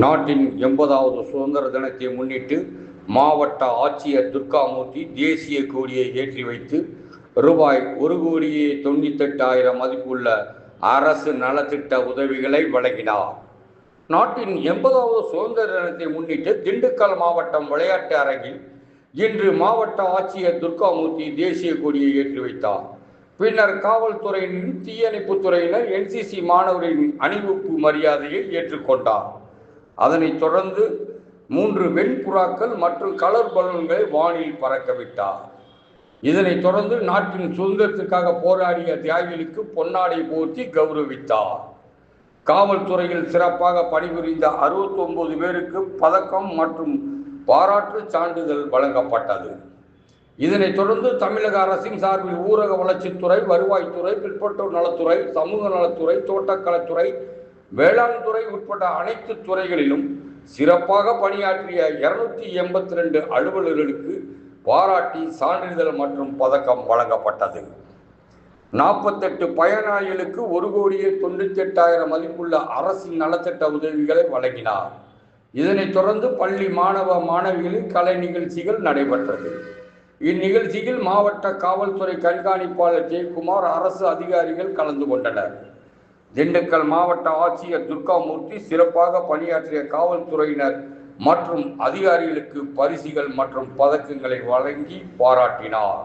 நாட்டின் 80வது சுதந்திர தினத்தை முன்னிட்டு மாவட்ட ஆட்சியர் துர்காமூர்த்தி தேசிய கொடியை ஏற்றி வைத்து ரூபாய் 1,98,00,000 மதிப்புள்ள அரசு நலத்திட்ட உதவிகளை வழங்கினார். நாட்டின் 80வது சுதந்திர தினத்தை முன்னிட்டு திண்டுக்கல் மாவட்டம் விளையாட்டு அரங்கில் இன்று மாவட்ட ஆட்சியர் துர்காமூர்த்தி தேசிய கொடியை ஏற்றி வைத்தார். பின்னர் காவல்துறையினர், தீயணைப்புத்துறையினர், NCC மாணவரின் அணிவகுப்பு மரியாதையை ஏற்றுக்கொண்டார். அதனைத் தொடர்ந்து 3 வெண்புறாக்கள் மற்றும் கலர் பலூன்களை வானில் பறக்கவிட்டார். இதனைத் தொடர்ந்து நாட்டின் சுதந்திரத்திற்காக போராடிய தியாகிகளுக்கு பொன்னாடை போர்த்தி கௌரவித்தார். காவல்துறையில் சிறப்பாக பணிபுரிந்த 69 பேருக்கு பதக்கம் மற்றும் பாராட்டு சான்றிதழ் வழங்கப்பட்டது. இதனைத் தொடர்ந்து தமிழக அரசின் சார்பில் ஊரக வளர்ச்சித்துறை, வருவாய்த்துறை, பிற்பட்டோர் நலத்துறை, சமூக நலத்துறை, தோட்டக்கலைத்துறை, வேளாண் துறை உட்பட அனைத்து துறைகளிலும் சிறப்பாக பணியாற்றிய 282 அலுவலர்களுக்கு பாராட்டி சான்றிதழ் மற்றும் பதக்கம் வழங்கப்பட்டது. 48 பயனாளிகளுக்கு 1,98,00,000 மதிப்புள்ள அரசின் நலத்திட்ட உதவிகளை வழங்கினார். இதனைத் தொடர்ந்து பள்ளி மாணவ மாணவிகளின் கலை நிகழ்ச்சிகள் நடைபெற்றது. இந்நிகழ்ச்சியில் மாவட்ட காவல்துறை கண்காணிப்பாளர் ஜெயக்குமார், அரசு அதிகாரிகள் கலந்து கொண்டனர். திண்டுக்கல் மாவட்ட ஆட்சியர் துர்காமூர்த்தி சிறப்பாக பணியாற்றிய காவல்துறையினர் மற்றும் அதிகாரிகளுக்கு பரிசுகள் மற்றும் பதக்கங்களை வழங்கி பாராட்டினார்.